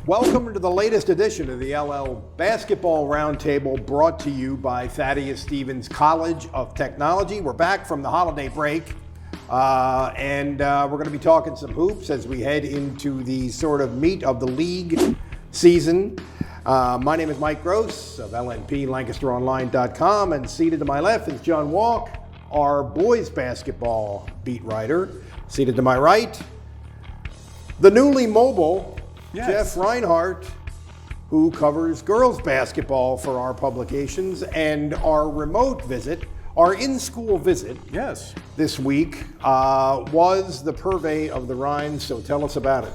Welcome to the latest edition of the LL Basketball Roundtable, brought to you by Thaddeus Stevens College of Technology. We're back from the holiday break, and we're going to be talking some hoops as we head into the sort of meat of the league season. My name is Mike Gross of LNP, LancasterOnline.com, and seated to my left is John Walk, our boys basketball beat writer. Seated to my right, the newly mobile Jeff Reinhardt, who covers girls basketball for our publications, and our remote visit, our in-school visit this week was the purvey of the Rhine, so tell us about it.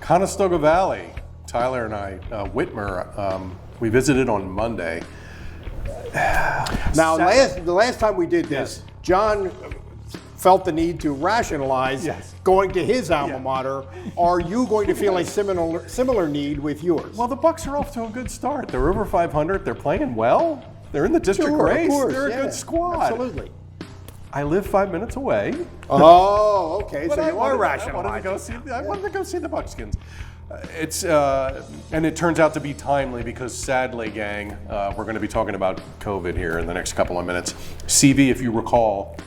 Conestoga Valley, Tyler and I, Whitmer, we visited on Monday. Now, the last time we did this, John felt the need to rationalize going to his alma mater. Are you going to feel a similar need with yours? Well, the Bucks are off to a good start. They're over 500. They're playing well. They're in the district race. They're a good squad. Absolutely. I live 5 minutes away. Oh, okay. So you are rationalizing. I wanted to go see the Buckskins. And it turns out to be timely because, sadly, gang, we're going to be talking about COVID here in the next couple of minutes. CV, if you recall,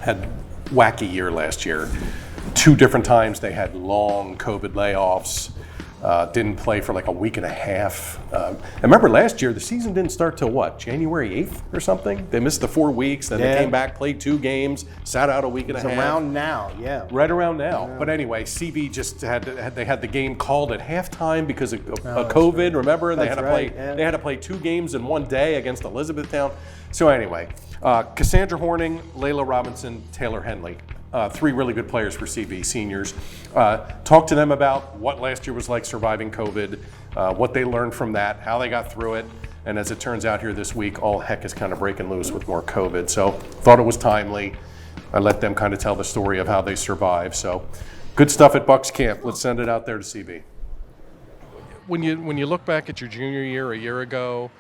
had wacky year last year. 2 different times they had long COVID layoffs. Didn't play for like a week and a half. And remember last year, the season didn't start till what, January 8th or something? They missed the 4 weeks, then they came back, played 2 games, sat out a week and a half. Around now, Right around now. But anyway, CV just had the game called at halftime because of COVID. Right. Remember, they had to play 2 games in 1 day against Elizabethtown. So anyway, Cassandra Horning, Layla Robinson, Taylor Henley. 3 really good players for CV, seniors. Talk to them about what last year was like surviving COVID, what they learned from that, how they got through it, and as it turns out here this week, all heck is kind of breaking loose with more COVID. So thought it was timely. I let them kind of tell the story of how they survived. So good stuff at Bucks Camp. Let's send it out there to CV. When you look back at your junior year a year ago,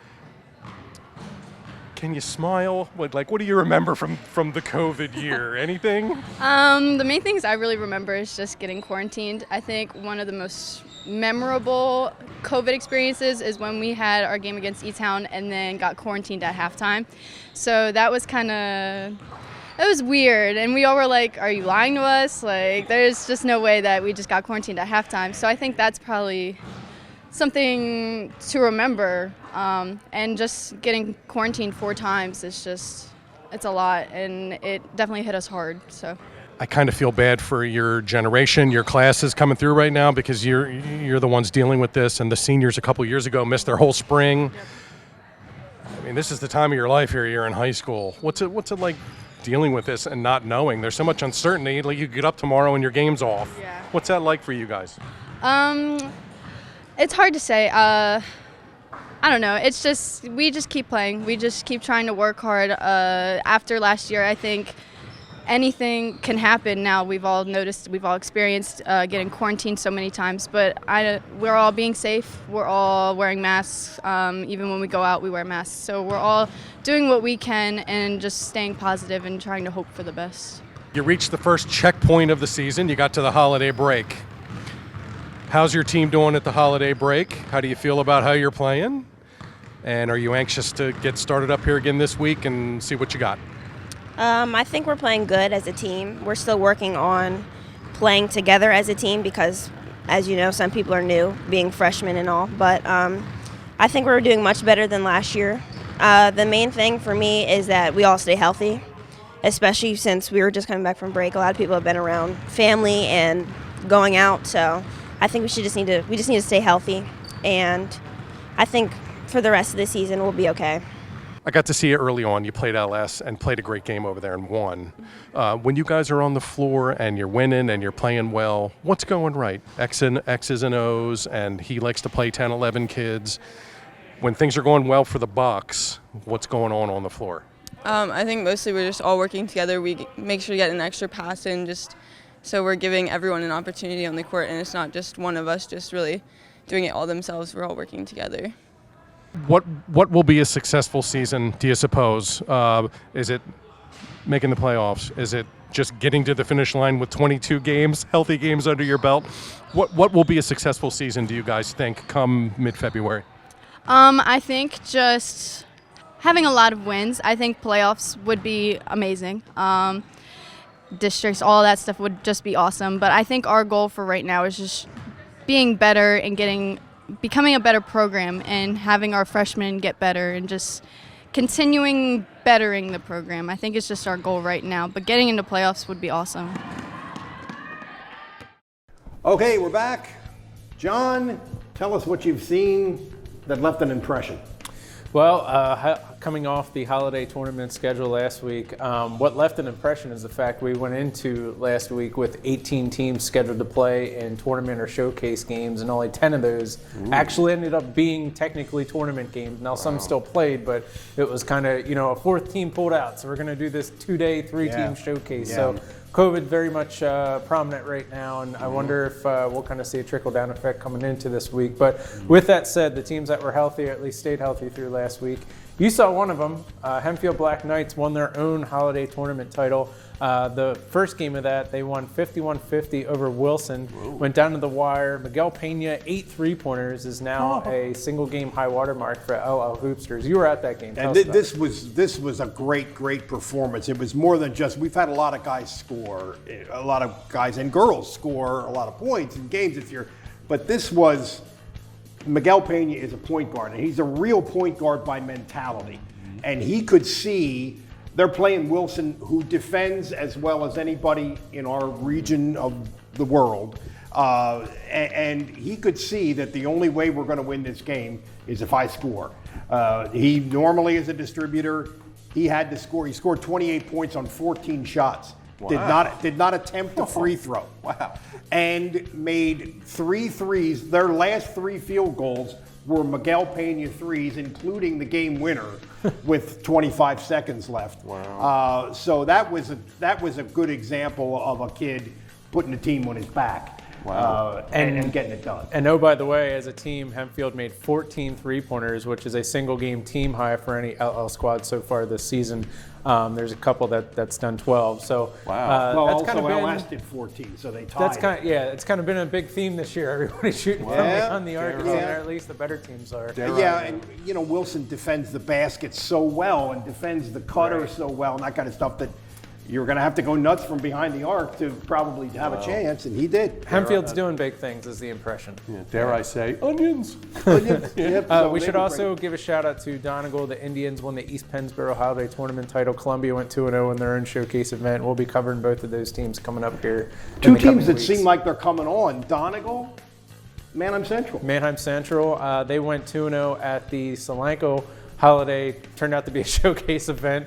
can you smile? What do you remember from the COVID year? Anything? The main things I really remember is just getting quarantined. I think one of the most memorable COVID experiences is when we had our game against E-Town and then got quarantined at halftime. So that was it was weird. And we all were like, are you lying to us? Like, there's just no way that we just got quarantined at halftime. So I think that's probably something to remember, and just getting quarantined 4 times it's a lot, and it definitely hit us hard. So I kind of feel bad for your generation, your class is coming through right now because you're the ones dealing with this, and the seniors a couple years ago missed their whole spring. Yep. I mean, this is the time of your life here. You're in high school. What's it like dealing with this and not knowing? There's so much uncertainty. Like, you get up tomorrow and your game's off. Yeah. What's that like for you guys? It's hard to say. I don't know. It's just, we just keep playing. We just keep trying to work hard. After last year, I think anything can happen now. We've all experienced getting quarantined so many times, but we're all being safe. We're all wearing masks. Even when we go out, we wear masks. So we're all doing what we can and just staying positive and trying to hope for the best. You reached the first checkpoint of the season. You got to the holiday break. How's your team doing at the holiday break? How do you feel about how you're playing? And are you anxious to get started up here again this week and see what you got? I think we're playing good as a team. We're still working on playing together as a team because, as you know, some people are new, being freshmen and all. But I think we're doing much better than last year. The main thing for me is that we all stay healthy, especially since we were just coming back from break. A lot of people have been around family and going out, so I think we just need to stay healthy, and I think for the rest of the season we'll be okay. I got to see you early on. You played LS and played a great game over there and won. When you guys are on the floor and you're winning and you're playing well, what's going right? X's and O's, and he likes to play 10, 11 kids. When things are going well for the Bucks, what's going on the floor? I think mostly we're just all working together. We make sure to get an extra pass in, just so we're giving everyone an opportunity on the court, and it's not just one of us just really doing it all themselves. We're all working together. What will be a successful season, do you suppose? Is it making the playoffs? Is it just getting to the finish line with 22 games, healthy games under your belt. What will be a successful season, do you guys think, come mid-February? I think just having a lot of wins. I think playoffs would be amazing. Districts, all that stuff would just be awesome. But I think our goal for right now is just being better and becoming a better program and having our freshmen get better and just continuing bettering the program. I think it's just our goal right now. But getting into playoffs would be awesome. Okay, we're back. John, tell us what you've seen that left an impression. Well, coming off the holiday tournament schedule last week, what left an impression is the fact we went into last week with 18 teams scheduled to play in tournament or showcase games, and only 10 of those actually ended up being technically tournament games. Now, some still played, but it was kind of, a fourth team pulled out. So we're going to do this 2-day, 3-team showcase. So COVID very much prominent right now, and I wonder if we'll kind of see a trickle-down effect coming into this week. But with that said, the teams that were healthy at least stayed healthy through last week. You saw one of them. Hempfield Black Knights won their own holiday tournament title. The first game of that, they won 51-50 over Wilson. Went down to the wire. Miguel Pena, 8 3-pointers, is now a single-game high water mark for LL Hoopsters. You were at that game. And this was a great performance. It was more than just, we've had a lot of guys score, a lot of guys and girls score a lot of points in games but this was, Miguel Pena is a point guard, and he's a real point guard by mentality. And he could see, they're playing Wilson, who defends as well as anybody in our region of the world. And he could see that the only way we're going to win this game is if I score. He normally is a distributor. He had to score. He scored 28 points on 14 shots. Wow. Did not attempt a free throw. Wow. And made 3 threes. Their last 3 field goals were Miguel Pena threes, including the game winner with 25 seconds left. Wow. So that was a good example of a kid putting the team on his back. Wow. And getting it done. And oh, by the way, as a team, Hempfield made 14 3-pointers, which is a single-game team high for any LL squad so far this season. There's a couple that's done 12. So well, that's also kind of been, LS did 14, so they tied. It's kind of been a big theme this year. Everybody's shooting from behind the arc, or at least the better teams are. And Wilson defends the basket so well and defends the cutter so well and that kind of stuff that you're going to have to go nuts from behind the arc to probably have a chance, and he did. Hempfield's doing big things is the impression. Yeah, dare I say, onions. Yep. We should also give a shout out to Donegal. The Indians won the East Pennsboro Holiday Tournament title. Columbia went 2-0 in their own showcase event. We'll be covering both of those teams coming up here. 2 teams that seem like they're coming on. Donegal, Manheim Central. They went 2-0 at the Solanco Holiday. Turned out to be a showcase event.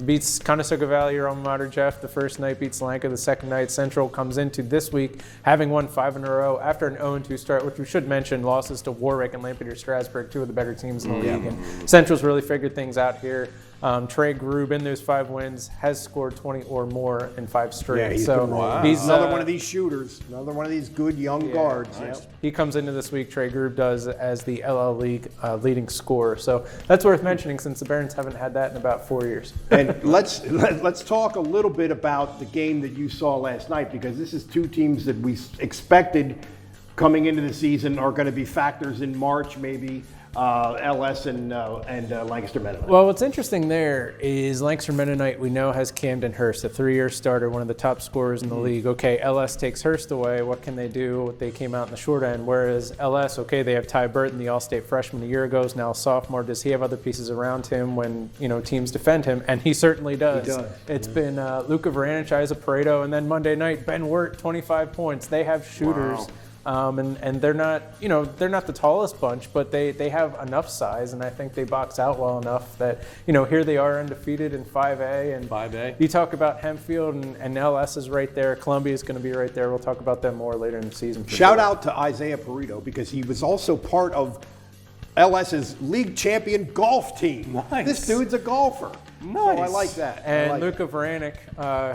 Beats Conestoga Valley, your alma mater, Jeff. The first night beats Solanco. The second night, Central comes into this week having won 5 in a row after an 0-2 start, which we should mention, losses to Warwick and Lampeter Strasburg, 2 of the better teams in the league. And Central's really figured things out here. Trey Grube, in those 5 wins, has scored 20 or more in 5 straight. Yeah, he's another one of these shooters, another one of these good young guards. Nice. Yep. He comes into this week, Trey Grube does, as the LL League leading scorer. So that's worth mentioning since the Barons haven't had that in about 4 years. And let's talk a little bit about the game that you saw last night, because this is 2 teams that we expected coming into the season are going to be factors in March, maybe. LS and Lancaster Mennonite. Well, what's interesting there is Lancaster Mennonite, we know, has Camden Hurst, a 3-year starter, one of the top scorers in the league. Okay, LS takes Hurst away. What can they do? They came out in the short end. Whereas LS, okay, they have Ty Burton, the All-State freshman a year ago, is now a sophomore. Does he have other pieces around him when teams defend him? And he certainly does. He does. It's been Luka Vranich, Isaac Pareto, and then Monday night, Ben Wirt, 25 points. They have shooters. Wow. And they're not, they're not the tallest bunch, but they have enough size, and I think they box out well enough that, here they are undefeated in 5A. And 5A. You talk about Hempfield and LS is right there. Columbia is going to be right there. We'll talk about them more later in the season. Shout out to Isaiah Pareto, because he was also part of LS's league champion golf team. Nice. This dude's a golfer. Nice. So I like that. And Luka Varanik,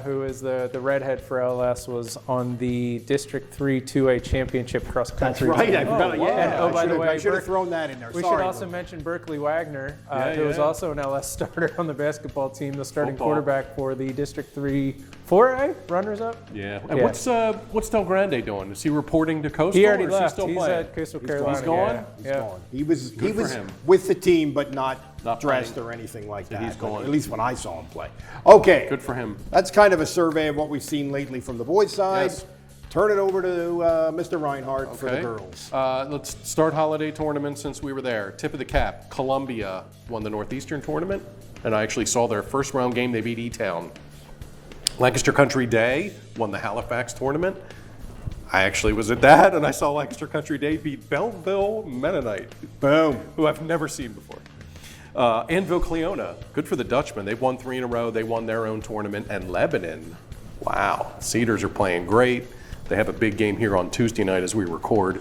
who is the redhead for LS, was on the District 3 2A Championship cross country. That's right. team. I forgot. wow. Yeah. And, by the way, I should have Burke- thrown that in there. We Sorry, should also Luke. mention Berkeley Wagner, Yeah, who is yeah. also an LS starter on the basketball team, the starting Football. quarterback for the District 3 4A runners-up. Yeah. And Yeah. what's Del Grande doing? Is he reporting to Coastal? He already or is left. He still He's playing? at Coastal He's Carolina. gone? Yeah. Yeah. He was Good for him. with the team, but not Not dressed playing. or anything like So that. he's But gone. At least when I saw him play. Okay. Good for him. That's kind of a survey of what we've seen lately from the boys' side. Yes. Turn it over to Mr. Reinhardt for the girls. Let's start holiday tournament since we were there. Tip of the cap, Columbia won the Northeastern tournament, and I actually saw their first round game. They beat E-Town. Lancaster Country Day won the Halifax tournament. I actually was at that, and I saw Lancaster Country Day beat Belleville Mennonite, Boom. who I've never seen before. Anvil Cleona, good for the Dutchmen. They've won 3 in a row. They won their own tournament. And Lebanon, wow, Cedars are playing great. They have a big game here on Tuesday night as we record.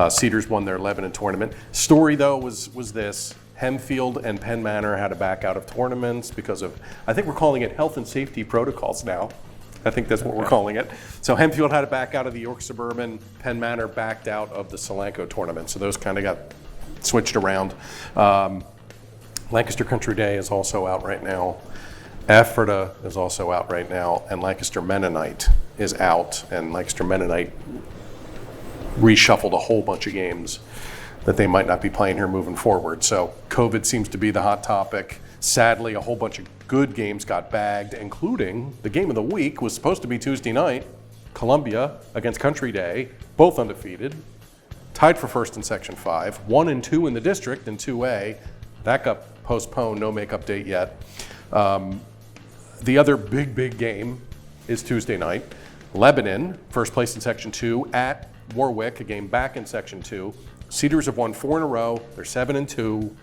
Cedars won their Lebanon tournament. Story, though, was this. Hemfield and Penn Manor had to back out of tournaments because of, I think we're calling it health and safety protocols now. I think that's what we're calling it. So Hemfield had to back out of the York Suburban. Penn Manor backed out of the Solanco tournament. So those kind of got switched around. Lancaster Country Day is also out right now. Ephrata is also out right now. And Lancaster Mennonite is out. And Lancaster Mennonite reshuffled a whole bunch of games that they might not be playing here moving forward. So COVID seems to be the hot topic. Sadly, a whole bunch of good games got bagged, including the game of the week was supposed to be Tuesday night, Columbia against Country Day, both undefeated, tied for first in Section 5, 1 and 2 in the district in 2A. That got postponed, no make-up date yet. The other big game is Tuesday night. Lebanon, first place in Section 2, at Warwick, a game back in Section 2. Cedars have won 4 in a row. They're 7 and 2.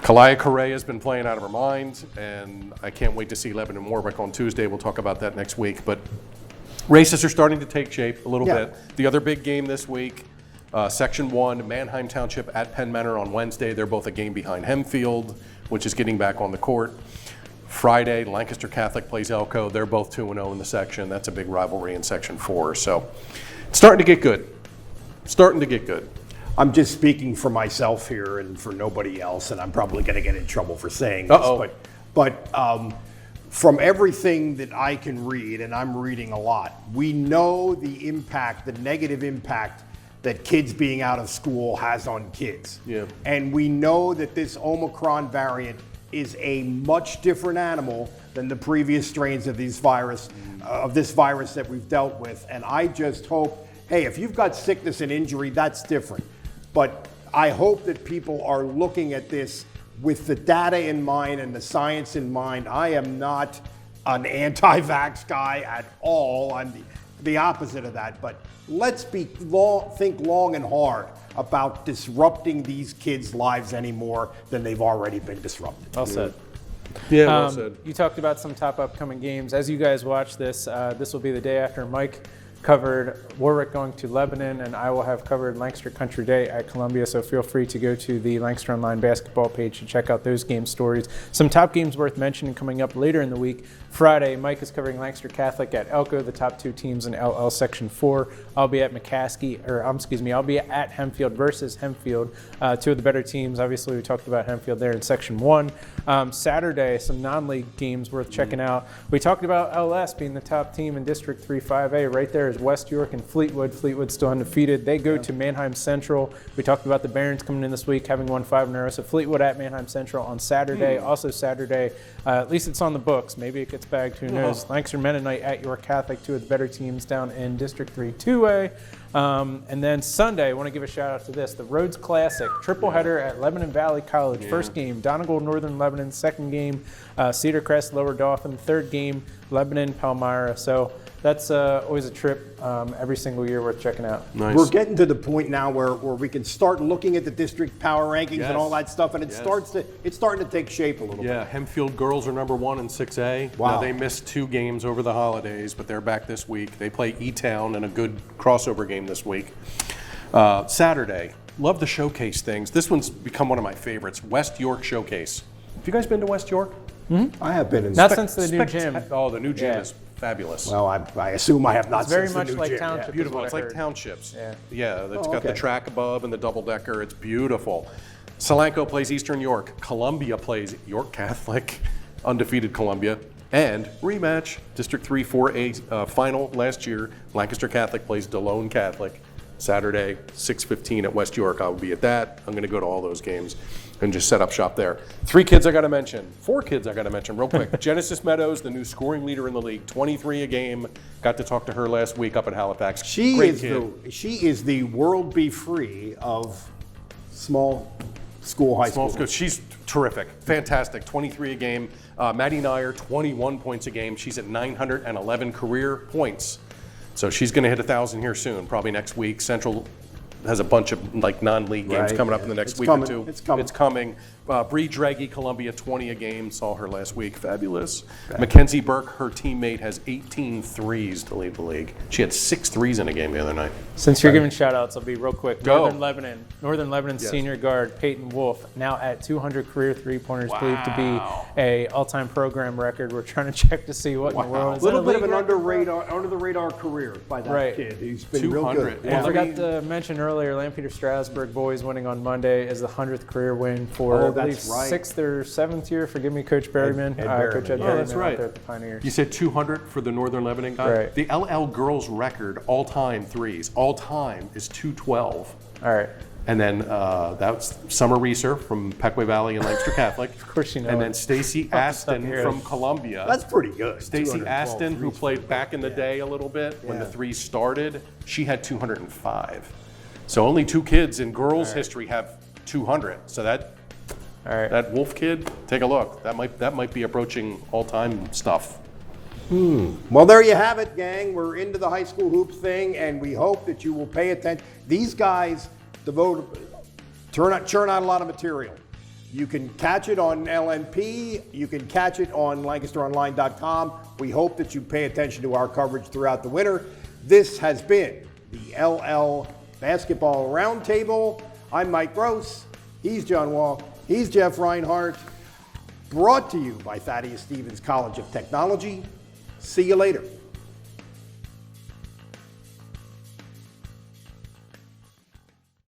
Kalaya Correa has been playing out of her mind, and I can't wait to see Lebanon Warwick on Tuesday. We'll talk about that next week. But races are starting to take shape a little bit. The other big game this week, Section 1, Manheim Township at Penn Manor on Wednesday. They're both a game behind Hemfield, which is getting back on the court. Friday, Lancaster Catholic plays Elko. They're both 2-0 in the section. That's a big rivalry in Section 4. So it's starting to get good. I'm just speaking for myself here and for nobody else, and I'm probably going to get in trouble for saying this. But from everything that I can read, and I'm reading a lot, we know the impact, the negative impact that kids being out of school has on kids. Yeah. And we know that this Omicron variant is a much different animal than the previous strains of this virus that we've dealt with. And I just hope, hey, if you've got sickness and injury, that's different. But I hope that people are looking at this with the data in mind and the science in mind. I am not an anti-vax guy at all. I'm the opposite of that. But let's think long and hard about disrupting these kids' lives any more than they've already been disrupted. Well said. Yeah, well said. You talked about some top upcoming games. As you guys watch this, this will be the day after Mike covered Warwick going to Lebanon, and I will have covered Lancaster Country Day at Columbia, so feel free to go to the Lancaster Online basketball page to check out those game stories. Some top games worth mentioning coming up later in the week. Friday, Mike is covering Lancaster Catholic at Elko, the top 2 teams in LL Section 4. I'll be at I'll be at Hemfield versus Hemfield, 2 of the better teams. Obviously, we talked about Hemfield there in Section 1. Saturday, some non-league games worth checking out. We talked about LS being the top team in District 3 5A. Right there is West York and Fleetwood. Fleetwood's still undefeated. They go to Manheim Central. We talked about the Barons coming in this week, having won 5 in a row. So Fleetwood at Manheim Central on Saturday. Also Saturday, at least it's on the books. Maybe it gets bagged. Who knows? Lancaster Mennonite at York Catholic, 2 of the better teams down in District 3 2A. And then Sunday, I want to give a shout out to this. The Rhodes Classic, triple header at Lebanon Valley College. First game, Donegal Northern Lebanon. Second game, Cedar Crest Lower Dauphin. Third game, Lebanon Palmyra. So that's always a trip every single year worth checking out. Nice. We're getting to the point now where we can start looking at the district power rankings Yes. and all that stuff, and it's starting to take shape a little bit. Yeah, Hemfield girls are number 1 in 6A. Wow. Now, they missed 2 games over the holidays, but they're back this week. They play E-Town in a good crossover game this week. Saturday, love the showcase things. This one's become one of my favorites. West York Showcase. you guys been to West York? I have been in. Not since the new gym. Oh, the new gym Yeah. is fabulous. Well, I assume I have not. It's very since the much new like gym. Township. Yeah. Beautiful. is what It's I like heard. townships. Yeah. Yeah, it's got okay. the track above and the double decker. It's beautiful. Solanco plays Eastern York. Columbia plays York Catholic, undefeated Columbia. And rematch, District 3 4A final last year. Lancaster Catholic plays DeLone Catholic. Saturday, 6:15 at West York. I'll be at that. I'm going to go to all those games and just set up shop there. 4 kids I got to mention real quick. Genesis Meadows, the new scoring leader in the league, 23 a game. Got to talk to her last week up at Halifax. She Great is kid. she is the world be free of small school, high school. She's terrific, fantastic. 23 a game. Maddie Nyer, 21 points a game. She's at 911 career points. So she's going to hit 1,000 here soon, probably next week. Central has a bunch of like non-league games Right, coming up yeah. in the next It's week coming, or two. it's coming. Bree Draghi, Columbia, 20 a game. Saw her last week. Fabulous. Mackenzie Burke, her teammate, has 18 threes to lead the league. She had 6 threes in a game the other night. Since you're giving shout-outs, I'll be real quick. Go. Northern Lebanon Yes. senior guard Peyton Wolf, now at 200 career three-pointers, believed to be a all-time program record. We're trying to check to see what in the world. A Is little that bit of an league record? under the radar career by that Right. kid. He's been real 200. good. I forgot to mention earlier, Lampeter Strasburg boys winning on Monday is the 100th career win for, Oh, I believe, that's right. 6th or 7th year. Forgive me, Coach Berryman. Ed Coach Ed Berryman. Berryman that's right. out there at the Pioneers. You said 200 for the Northern Lebanon guy? Right. The LL girls record all-time threes, all-time, is 212. All right. And then that's Summer Reeser from Pequea Valley and Lancaster Catholic. Of course you know And it. then Stacy Aston here. from Columbia. That's pretty good. Stacy 212 Aston, who threes. played back in the day a little bit when the Yeah. threes started, she had 205. So only 2 kids in girls' history have 200. So that All right. that Wolf kid, take a look. That might be approaching all-time stuff. Well, there you have it, gang. We're into the high school hoops thing, and we hope that you will pay attention. These guys churn out a lot of material. You can catch it on LNP. You can catch it on LancasterOnline.com. We hope that you pay attention to our coverage throughout the winter. This has been the LL Basketball Roundtable. I'm Mike Gross. He's John Wall. He's Jeff Reinhardt. Brought to you by Thaddeus Stevens College of Technology. See you later.